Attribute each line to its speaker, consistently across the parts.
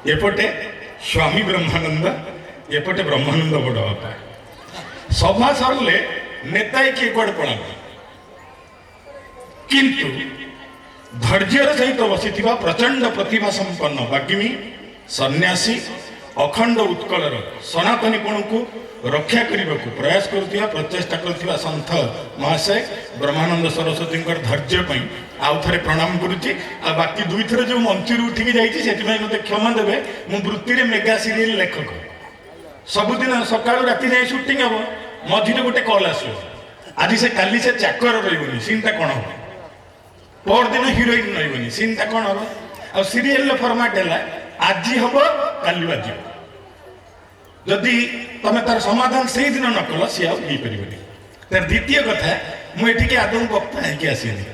Speaker 1: एपटे स्वामी ब्रह्मानंद एपटे ब्रह्मानंद बड़ बापा सभा सरले नेता किए कड़े पड़ा किंतु धैर्यर सहित बसी प्रचंड प्रतिभा संपन्न बाग्मी सन्यासी अखंड उत्कलर सनातनीपण को रक्षा करने को प्रयास करुवा प्रचेषा कर सन्थ महाशय ब्रह्मानंद सरस्वती धैर्य आउ थे प्रणाम करुच्ची आ बाकी दुई थर जो मंच उठिकी जाइए मत क्षमा देवे मु वृत्ति मेगा सीरियल लेखक सबुदिन सका राति जाए सुटिंग हम मझे गोटे कल आस आज से काली से चाकर रही सीनटा कौन हम परदिन हिरोइन रही सीनटा कौन हम आ सीरियल फर्माट है आज हम काली बाजी जदि तुम तार समाधान से दिन न कल सी आईपर तार द्वितीय कथा मुझे आदौ वक्ता है आसनी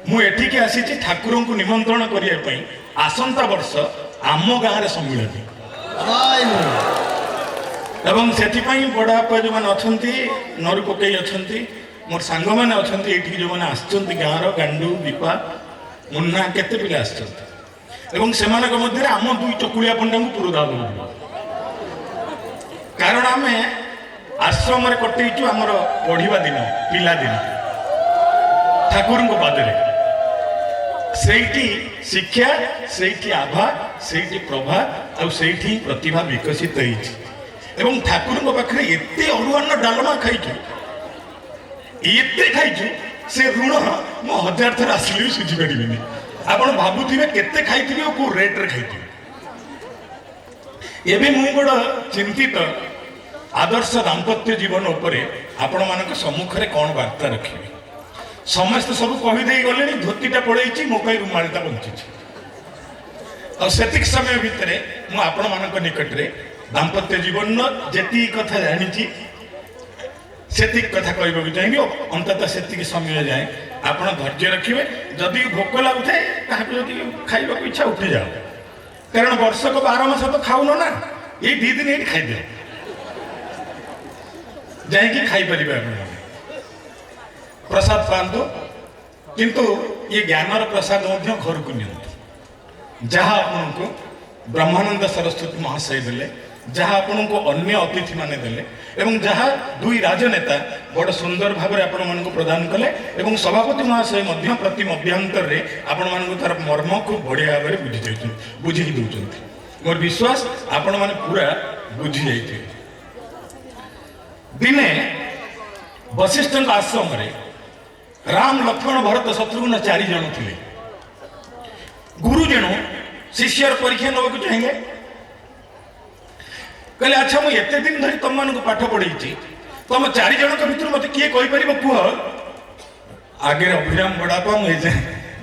Speaker 1: मुझे आसी ठाकुर को निमंत्रण करने आसंता वर्ष आम गाँव सम्मिलन एवं से बड़ापा जो मैंने अच्छा नरू पकई अच्छा मोर सांग मैंने अच्छा ये जो मैंने आसुँच गाँव गांडू दीपा मुन्ना केते पिला आम दुई चकुलिया पंडा को पुरोधा बोल कारण आम आश्रम कटईचु आमर पढ़ा दिन पिला दिन ठाकुर पादे से शिक्षा से आभा से प्रभा से प्रतिभा विकसित एवं ठाकुर पाखे एत अरुआन डालमा खाइचु एत खाइचु से ऋण मो 1000 थर आसिले भी सुझी पारे आप भावुवे केते खाई को रेट्रे खाई एवं मु बड़ चिंतित आदर्श दाम्पत्य जीवन उपरे आपण मान सम्मुख में कौन वार्ता रखी समस्त सब कहीदे गले धोतीटा पड़े मो रुमालटा बंची और समय भितर मुझे मान निकट में दाम्पत्य जीवन जी कथा जानी से कथा कहवाक चाहिए अंततः से समय जाए आप धैर्य रखिए जदि भोक लगुए क्या खावा इच्छा उठी जाओ कारण वर्षक 12 मास तो खाऊन ना ये 2 दिन ये खाईदे जाकि खाईपर प्रसाद पातु किंतु ये ज्ञानर प्रसाद घर को नि जहाँ आपण को ब्रह्मानंद सरस्वती महाशय देले जहाँ आपण को अन्य अतिथि माने देले एवं जहाँ दुई राजनेता बड़ सुंदर भाव आपण मान प्रदान कले एवं सभापति महाशय प्रति मध्यांतर आपण मान तार मर्म खूब बढ़िया भाव में बुझी दौरान मोर विश्वास आपण मैंने पूरा बुझी जाइए दिने वशिष्ठ आश्रम रे राम लक्ष्मण भरत शत्रुघ्न 4 जन थे गुरुजन शिष्यर परीक्षा नवाक चाहिए कहले अच्छा मुझे एत दिन धरी तुम मान पाठ पढ़ी तुम 4 जन भर मत किए कहीपर कह आगे अभिराम बड़ापा मुझे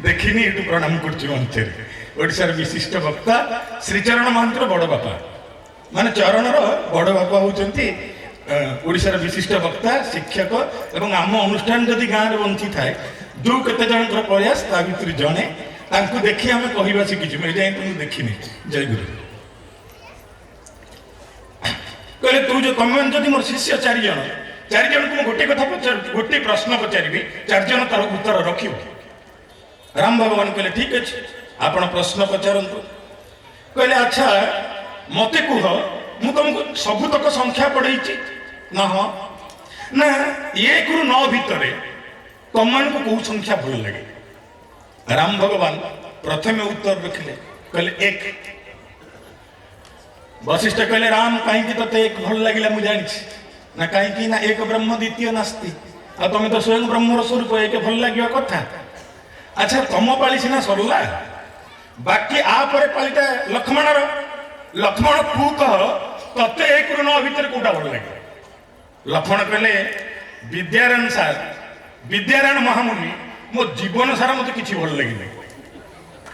Speaker 1: देखनी ये प्रणाम कर विशिष्ट वक्ता श्रीचरण महांतर बड़ बापा माने चरणर बड़ बापा होती ओडिशार विशिष्ट वक्ता शिक्षक एवं आम अनुष्ठान जदि गाँव में बंची थाए जो केते जन प्रयास ता भीतर जने तांको देखि आम कहवा शिखी मैं जाए तुम देखनी जय गुरु कहले तू जो तुम जदि मोर शिष्य 4 जन को गोटे कथा पचार गोटे प्रश्न पचारि 4 जन तार उत्तर रख राम भगवान कहले ठीक अच्छे आपण प्रश्न पचारतु कहले अच्छा मत कह मु तुमको सबुतक संख्या पढ़ी ना हाँ ना 1 ରୁ 9 भितर तुम मान को कौ संख्या भल लगे राम भगवान प्रथम उत्तर रखिले कहले 1 वशिष्ठ कहले राम कहीं ते 1 भल लगे मुझे जानी ना कहीं ना 1 ब्रह्म द्वितीय नास्ति आ तुम तो स्वयं ब्रह्मर स्वरूप 1 भल लगे कथा अच्छा तुम पाली सीना सरला बाकी आपर पालीटा लक्ष्मण तू कह तते 1 ରୁ 9 भितर कोटा भल लगे लक्ष्मण कहले विद्यारायण सार विद्यारायण महामुनि मो जीवन सारा मत किसी भल लगे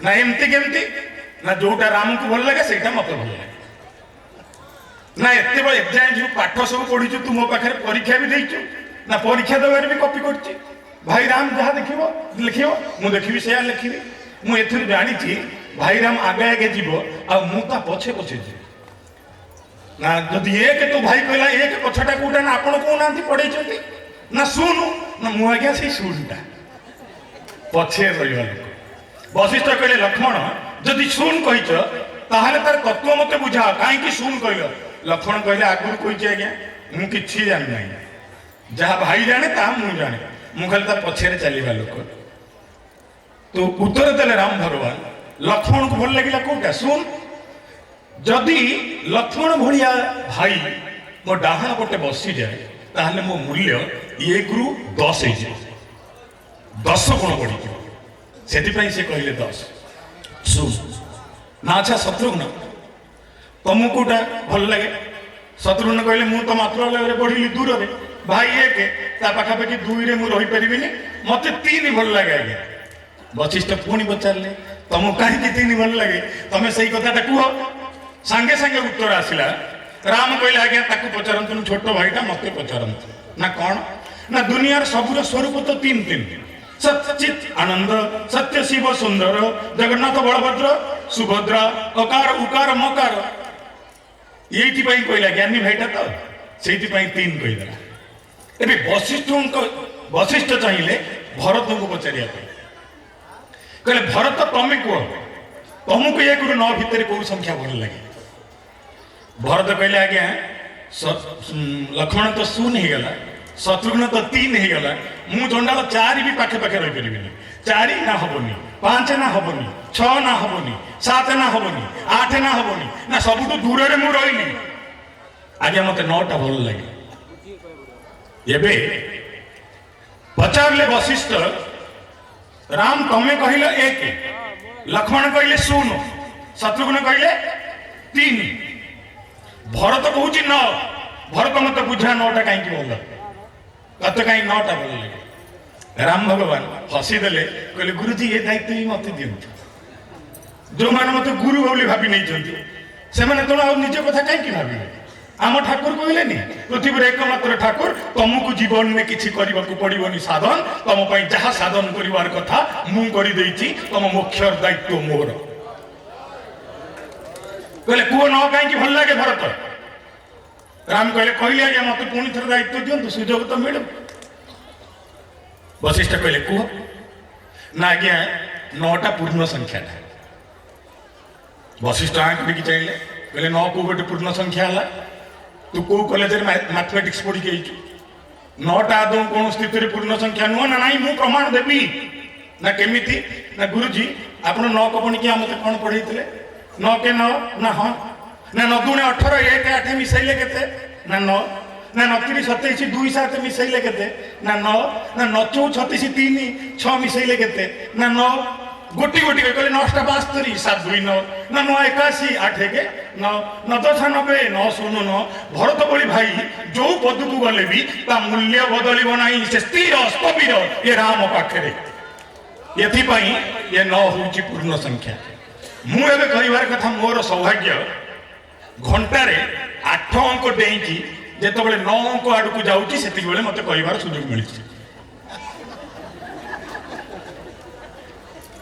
Speaker 1: ना एमती केमती ना जोटा राम को भल लगे से मत भल लगे ना एत एजाए जो पाठ सब पढ़ी तू मो पाखे परीक्षा भी देचु ना परीक्षा देवार भी कॉपी कर भाई राम जहाँ देख लिख मुझे देखी से लिखी मुझे जानी भाई राम आगे आगे जीव आ पछे पछे जी ना जदि 1 तो भाई कहला 1 पछटा कोटा ना आपण को ना पढ़े ना सुनु ना मु आज्ञा से सुनटा पछे रही लोक वशिष्ठ कहले लक्ष्मण जदि सुन कहीच ताहले तार तत्व मते बुझाओ कहीं सुन कहल लक्ष्मण कहले आगुरी कही आज्ञा मु कि जानी ना जहाँ भाई जाने ता मु जाने मु खाली ता पछे चलवा लोक तो उत्तर देले राम भगवान लक्ष्मण को भल लगे कौटा सुन जदि लक्ष्मण भाया भाई मो डाहाण पटे बसी जाए ताहले मो मूल्य 1 रु 10 हो जाए 10 गुण बढ़ी से कहले 10 सुन ना अच्छा शत्रुघ्न तुमको कौटा भल लगे शत्रुघ्न कहले मु तो मात्र बढ़ी दूर रे भाई 1 पाखापाखि 2 रे मु रही परिबिनी मते 3 भल लगे आज्ञा वशिष्ठ पुणी पचारे तुमको कहीं 3 भल लगे तुम्हें सही कथा कह सांगे सांगे उत्तर आसला राम कहले आज्ञा ताकू पचारतु छोट भाईटा मत पचारतु ना कौन ना दुनियार सबुर स्वरूप तो 3 सचित आनंद सत्य शिव सुंदर जगन्नाथ बलभद्र सुभद्रा अकार उकार मकार ये कहला ज्ञानी भाईटा तो से 3 कहीदेला ए वशिष्ठ चाहिए भरत को पचारिया कहले भरत तुम्हें कह तुमको 1 रु 9 भितर कौ संख्या भल लगे भरत कहले आज्ञा लक्ष्मण तो शून हो गला शत्रुघ्न तो 3 हो गला मु जंडाल 4 भी पाखे पाखे रही पारि 4 ना हबनी 5 ना हबनी 6 ना हबनी 7 ना हबनी 8 ना हबनी ना सबुठ दूर रे मु रही आज्ञा मत 9टा भल लगे एबे पचारे वशिष्ठ राम तमें कहल 1 लक्ष्मण कहले शून शत्रुघ्न कहले 3 भरत कहूँ 9 भरत मत बुझा 9टा कहीं भल तत्व कहीं 9टा भल लगे राम भगवान हसीदे कहले गुरुजी ये दायित्व ही मत दिंतु जो मैंने मत गुरु बोली भावी नहीं से निज कथा कहीं भावे आम ठाकुर कहले पृथ्वी एकमात्र ठाकुर तुमको जीवन में किसी करने को पड़ोनी साधन तुम जहाँ साधन कर कथा मुझे तुम मुख्य दायित्व मोर कहले कह न कहीं भल लगे भरत राम कहले आज्ञा मत पुणी थर दायित्व दिंतु सुजोग तो मिलू वशिष्ठ कहले कह ना आज्ञा 9टा पूर्ण संख्या था वशिष्ठ आँख देखी चाहिए कहले 9 को गोटे पूर्ण संख्या है तू कौ कलेज मैथमेटिक्स पढ़ी 9टा आदौ कौन स्थित पूर्ण संख्या नुह ना ना मु प्रमाण देवी ना केमिति ना गुरुजी आप 9 को पढ़ी मत कौन पढ़े 9 के 9 ना हाँ ना 9 दूने 18 1 8 मिसाइले के ना 9 ना 9 3 27 2 7 मिसाइले के ना 9 ना 9 4 36 3 6 मिसाइले के ना 9 गोटी गोटी कहले 9टा 72 7 2 9 ना 9 81 8 के 9 9 10 90 9 0 9 भरत बड़ी भाई जो पद को गले भी ता मूल्य बदल नहीं से स्थिर स्थविर ये राम पाखे ये 9 हूँ पूर्ण संख्या मुझे कहबार कथा मोर सौभाग्य घंटारे 8 अंक डेईकी जिते 9 अंक आड़ को जाऊँगी से मत कहबार सुजोग मिली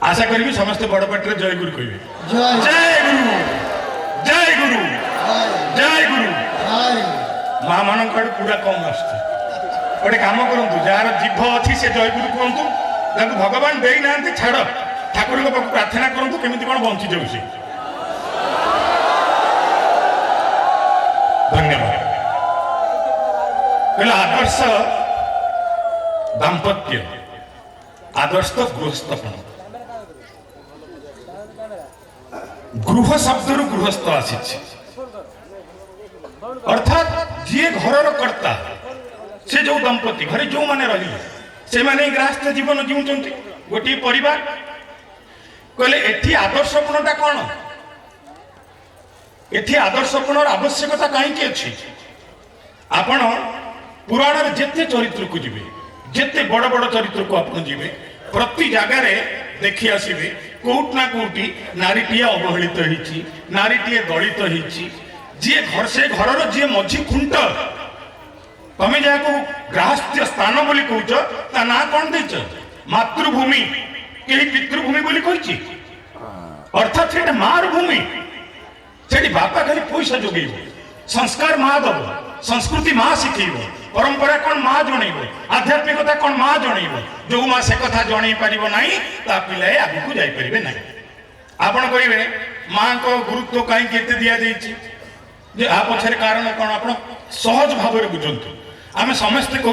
Speaker 1: आशा करी समस्ते बड़ पाटे जय गुरु कहे जय गुरु जय गुरु जय गुरु माँ मान पूरा कम आसटे कम करूँ जार जीभ अच्छी से जय गुरु कहतु भगवान दे ना छाड़ ठाकुर प्रार्थना करूँ केमी कौन बंची जाऊ से धन्यवाद कहला आदर्श दाम्पत्य आदर्श गृहस्थपन गृह शब्द गृहस्थ आसी अर्थात जी घर कर्ता से जो दंपति घरे जो माने रही से माने गृहस्थ जीवन जीवन गोटे परिवार कहले एठी आदर्शपणटा कौन एठी आदर्शपण आवश्यकता कहीं अच्छी आपण पुराण जिते चरित्र को जी जिते बड़ बड़ चरित्र को आप जी प्रति जगार देखी आसबे कौट ना कौटी नारीटीए अवहेलित होती नारीटीए दलित होती जी घर से घर जी मझी खुंट तमें जहाँ गृहस्थ्य स्थान बोली कौच ता ना कौन देच मातृभूमि कहीं पितृभूमि बोली कही अर्थात से मार भूमि से बापा खाली पैसा जोगेब संस्कार माँ दब संस्कृति माँ शिखेब परंपरा कौन माँ जनइब आध्यात्मिकता कौन माँ जनइब जो माँ से कथा जन पार ना ता पिलाए आगे को जापर ना आपड़ कहे माँ को गुरुत्व कहीं दि जे आ पछरे कारण कौन आप सहज भाव बुझंतु आम समस्ते